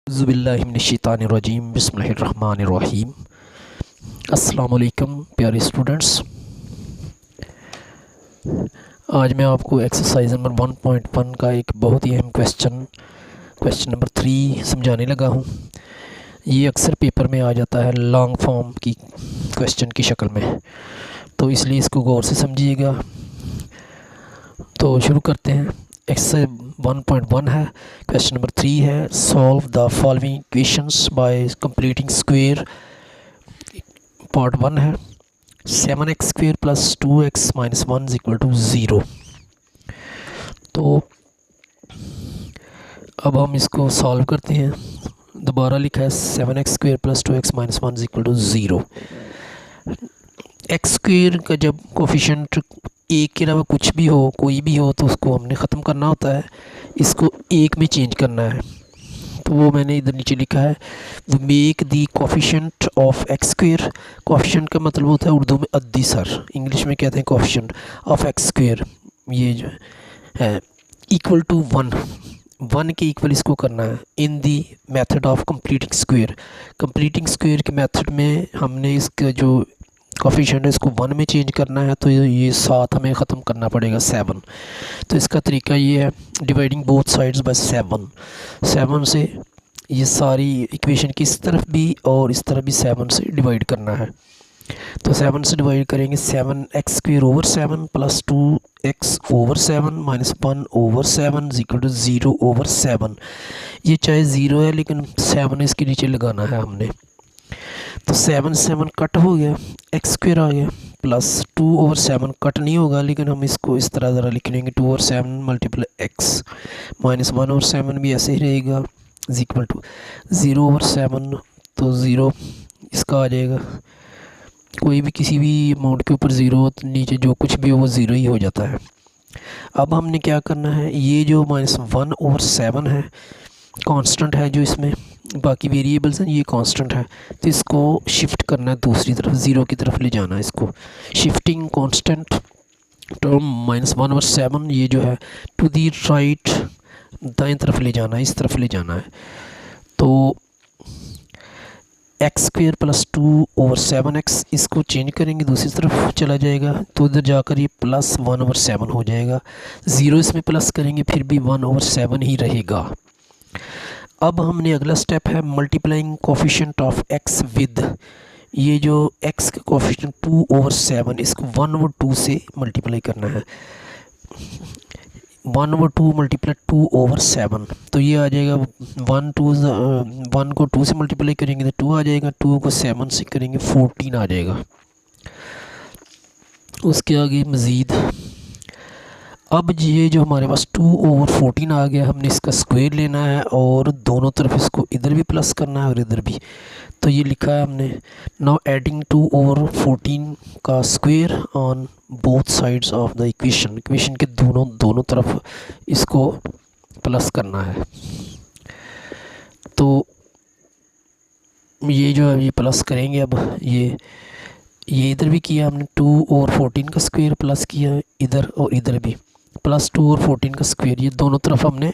ज़ुबिल्लाहिमिनश्शैतानिर्रजीम बिस्मिल्लाहिर्रहमानिर्रहीम। अस्सलाम वालेकुम प्यारे स्टूडेंट्स। आज मैं आपको एक्सरसाइज नंबर 1.1 का एक बहुत ही अहम क्वेश्चन नंबर 3 समझाने लगा हूँ। ये अक्सर पेपर में आ जाता है लॉन्ग फॉर्म की क्वेश्चन की शक्ल में, तो इसलिए इसको गौर से समझिएगा। तो शुरू करते हैं। एक्सरसाइज 1.1 है, क्वेश्चन नंबर 3 है। Solve the following equations by completing square. Part 1 है। 7x² plus 2x minus 1 is equal to 0। तो अब हम इसको सॉल्व करते हैं। दोबारा लिखा है 7x² plus 2x minus 1 is equal to 0। x² का जब कोफिशिएंट एक के अलावा कुछ भी हो, कोई भी हो, तो उसको हमने ख़त्म करना होता है, इसको एक में चेंज करना है। तो वो मैंने इधर नीचे लिखा है, वो make the coefficient of x²। Coefficient का मतलब होता है उर्दू में अद्दी सर, इंग्लिश में कहते हैं कोफिशिएंट ऑफ x²। ये जो है इक्वल टू 1 के इक्वल इसको करना है in the method of completing square. Completing square के मेथड में हमने इसका जो कोफिशिएंट है इसको 1 में चेंज करना है, तो ये 7 हमें ख़त्म करना पड़ेगा 7। तो इसका तरीका ये है, डिवाइडिंग बोथ साइड्स बाय 7 से ये सारी इक्वेशन की इस तरफ भी और इस तरफ भी 7 से डिवाइड करना है। तो 7 से डिवाइड करेंगे 7x² over 7 plus 2x over 7 minus 1 over 7 is equal to 0 over 7। ये चाहे 0 है लेकिन 7 इसके नीचे लगाना है हमने। तो 7 कट हो गया, x² आ गया, प्लस 2 ओवर 7 कट नहीं होगा, लेकिन हम इसको इस तरह ज़रा लिख लेंगे 2 over 7 multiply x minus 1 over 7 भी ऐसे ही रहेगा इज इक्वल टू 0 ओवर 7। तो 0 इसका आ जाएगा, कोई भी किसी भी अमाउंट के ऊपर 0 हो तो नीचे जो कुछ भी हो वो 0 ही हो जाता है। अब हमने क्या करना है, ये जो माइनस 1 ओवर 7 है कांस्टेंट है, जो इसमें बाकी वेरिएबल्स हैं ये कांस्टेंट है, तो इसको शिफ्ट करना है दूसरी तरफ, 0 की तरफ ले जाना है इसको। Shifting constant term minus 1 over 7 ये जो है टू दी राइट, दाएं तरफ ले जाना है, इस तरफ ले जाना है। तो x² प्लस 2 ओवर 7x इसको चेंज करेंगे, दूसरी तरफ चला जाएगा, तो इधर जाकर ये प्लस 1 ओवर 7 हो जाएगा। 0 इसमें प्लस करेंगे फिर भी 1 ओवर 7 ही रहेगा। अब हमने अगला स्टेप है multiplying coefficient of x with, ये जो x का कोफिशिएंट 2 ओवर 7 इसको 1 ओवर 2 से मल्टीप्लाई करना है। 1 ओवर 2 मल्टीप्लाई 2 ओवर 7, तो ये आ जाएगा 1 को 2 से मल्टीप्लाई करेंगे तो 2 आ जाएगा, 2 को 7 से करेंगे 14 आ जाएगा। उसके आगे मज़ीद अब ये जो हमारे पास 2 ओवर 14 आ गया, हमने इसका स्क्वायर लेना है और दोनों तरफ इसको इधर भी प्लस करना है और इधर भी। तो ये लिखा है हमने, नाउ एडिंग 2 ओवर 14 का square on both sides of the equation के दोनों तरफ इसको प्लस करना है। तो ये जो है ये प्लस करेंगे, अब ये इधर भी किया हमने, 2 ओवर 14 का स्क्वायर प्लस किया इधर और इधर भी प्लस 2 और 14 का स्क्वायर, ये दोनों तरफ हमने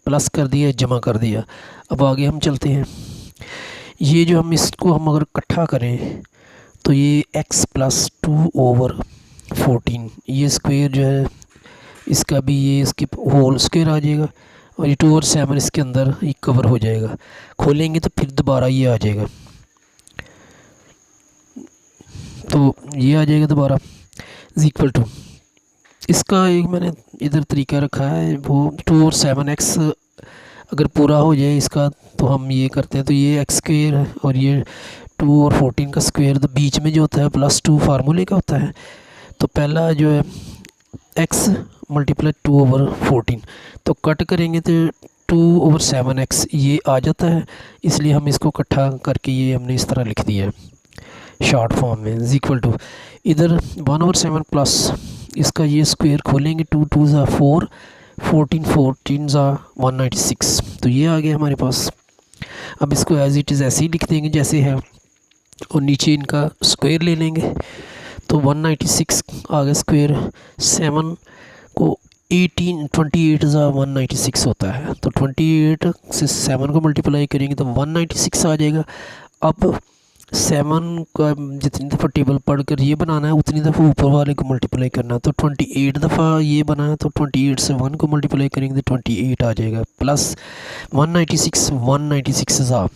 प्लस कर दिया, जमा कर दिया। अब आगे हम चलते हैं। ये जो हम इसको हम अगर इकट्ठा करें तो ये x प्लस 2 ओवर 14 ये स्क्वायर जो है इसका भी ये इसकी होल स्क्वायर आ जाएगा, और ये 2 और 7 इसके अंदर ये कवर हो जाएगा। खोलेंगे तो फिर दोबारा ये आ जाएगा, तो ये आ जाएगा दोबारा इज इक्वल टू, इसका एक मैंने इधर तरीका रखा है, वो 2 और 7x अगर पूरा हो जाए इसका तो हम ये करते हैं, तो ये x² है और ये 2 और 14 का स्क्वायर, तो बीच में जो होता है प्लस 2 फार्मूले का होता है। तो पहला जो है x मल्टीप्लाई 2 ओवर 14, तो कट करेंगे तो 2 ओवर 7x ये आ जाता है, इसलिए हम इसको इकट्ठा करके ये हमने इस तरह लिख दिया है शॉर्ट फॉर्म में इज इक्वल टू, इधर 1 ओवर 7 प्लस इसका ये स्क्वायर खोलेंगे, 2 2 ज़ा 4 14 14 ज़ा 196, तो ये आ गया हमारे पास। अब इसको एज इट इज़ ऐसे ही लिख देंगे जैसे है, और नीचे इनका स्क्वायर ले लेंगे, तो 196 आ गया स्क्वायर। 7 को 28 ज़ा 196 होता है। तो 28 से 7 को मल्टीप्लाई करेंगे तो 196 आ जाएगा। अब 7 का जितनी दफ़ा टेबल पढ़कर ये बनाना है उतनी दफ़ा ऊपर वाले को मल्टीप्लाई करना है। तो 28 दफ़ा ये बना है तो 28 से 1 को मल्टीप्लाई करेंगे तो 28 आ जाएगा, प्लस 196 ज़ा,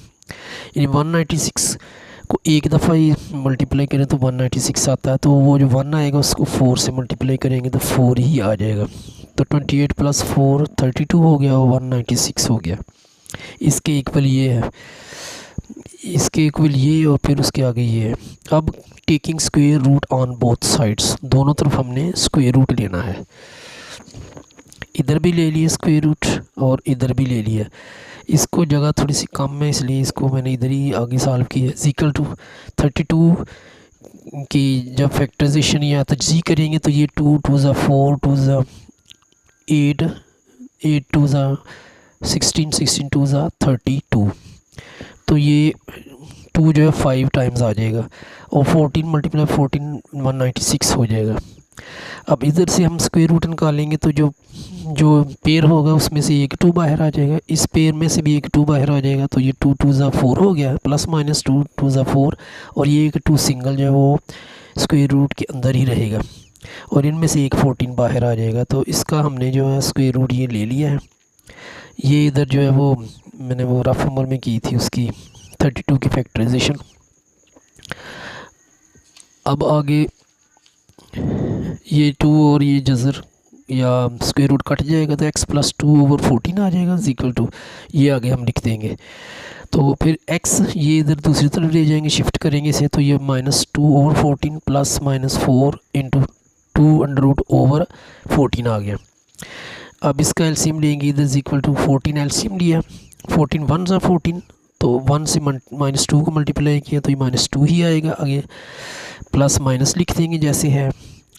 यानी 196 को एक दफ़ा ही मल्टीप्लाई करें तो 196 आता है। तो वो जो 1 आएगा उसको 4 से मल्टीप्लाई करेंगे तो 4 ही आ जाएगा। तो 28 प्लस 4 32 हो गया और 196 हो गया। इसके इक्वल ये है, इसके इक्वल ये और फिर उसके आगे ये है। अब taking square root on both sides, दोनों तरफ हमने स्क्वायर रूट लेना है। इधर भी ले लिए स्क्वायर रूट और इधर भी ले लिया। इसको जगह थोड़ी सी कम है इसलिए इसको मैंने इधर ही आगे सॉल्व किया है। इक्वल टू 32 की जब फैक्टराइजेशन या तजज़ी करेंगे तो ये 2 2 ज़ा 4 2 ज़ा 8 8 2 ज़ा 16 16 2 ज़ा 32। तो ये 2 जो है 5 टाइम्स आ जाएगा और 14 मल्टीप्लाई 14 196 हो जाएगा। अब इधर से हम स्क्वायर रूट निकालेंगे तो जो पेयर होगा उसमें से एक 2 बाहर आ जाएगा, इस पेयर में से भी एक 2 बाहर आ जाएगा। तो ये 2 2 ज़ा 4 हो गया, प्लस माइनस 2 2 ज़ा 4 और ये एक 2 सिंगल जो है वो स्क्वायर रूट के अंदर ही रहेगा और इनमें से एक 14 बाहर आ जाएगा। तो इसका हमने जो है स्क्वायर रूट ये ले लिया है। ये इधर जो है वो मैंने वो रफ नंबर में की थी उसकी 32 की फैक्टराइजेशन। अब आगे ये 2 और ये जज़र या स्क्वायर रूट कट जाएगा तो x प्लस 2 ओवर 14 आ जाएगा इक्वल टू, ये आगे हम लिख देंगे। तो फिर x ये इधर दूसरी तरफ ले जाएंगे, शिफ्ट करेंगे इसे, तो ये minus 2 over 14 plus minus 4 into 2 under root over 14 आ गया। अब इसका एलसीएम लेंगे, इधर इक्वल टू 14 एलसीएम लिया, 14 1 ज़ा 14 तो 1 से माइनस 2 को मल्टीप्लाई किया तो ये माइनस 2 ही आएगा। आगे प्लस माइनस लिख देंगे जैसे है,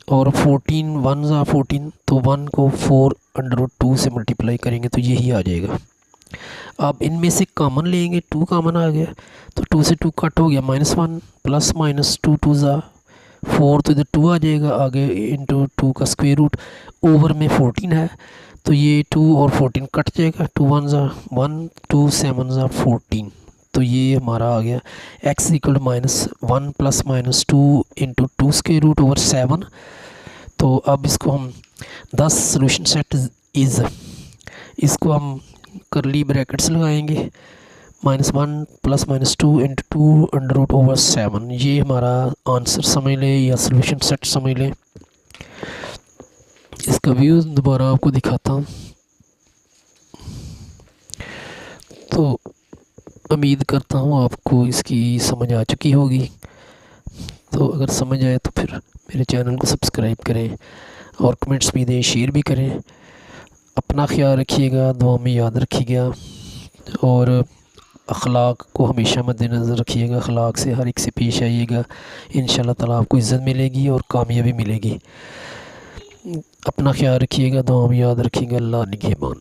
और 14 1 ज़ा 14 तो 1 को 4 अंडर रूट 2 से मल्टीप्लाई करेंगे तो यही आ जाएगा। अब इनमें से कॉमन लेंगे, 2 कॉमन आ गया तो 2 से 2 कट हो गया, -1 प्लस माइनस 2 2 ज़ा 4 तो इधर 2 आ जाएगा, आगे इंटू 2 का स्क्वायर रूट ओवर में 14 है तो ये 2 और 14 कट जाएगा, 2 1 ज़ा 1 2 7 ज़ा 14 तो ये हमारा आ गया x equal to -1 plus minus 2 into 2 square root over 7। तो अब इसको हम 10 सोल्यूशन सेट इज़, इसको हम करली ब्रैकेट्स लगाएंगे, -1 plus minus 2 into 2 under root over 7, ये हमारा आंसर समझ लें या सोल्यूशन सेट समझ लें। इसका व्यू दोबारा आपको दिखाता हूँ। तो उम्मीद करता हूँ आपको इसकी समझ आ चुकी होगी। तो अगर समझ आए तो फिर मेरे चैनल को सब्सक्राइब करें और कमेंट्स भी दें, शेयर भी करें। अपना ख्याल रखिएगा, दुआ में याद रखिएगा और अखलाक को हमेशा मद्देनज़र रखिएगा। अखलाक से हर एक से पेश आइएगा, इंशाल्लाह ताला आपको इज़्ज़त मिलेगी और कामयाबी मिलेगी। अपना ख्याल रखिएगा, दुआ में याद रखिएगा। अल्लाह निगहबान।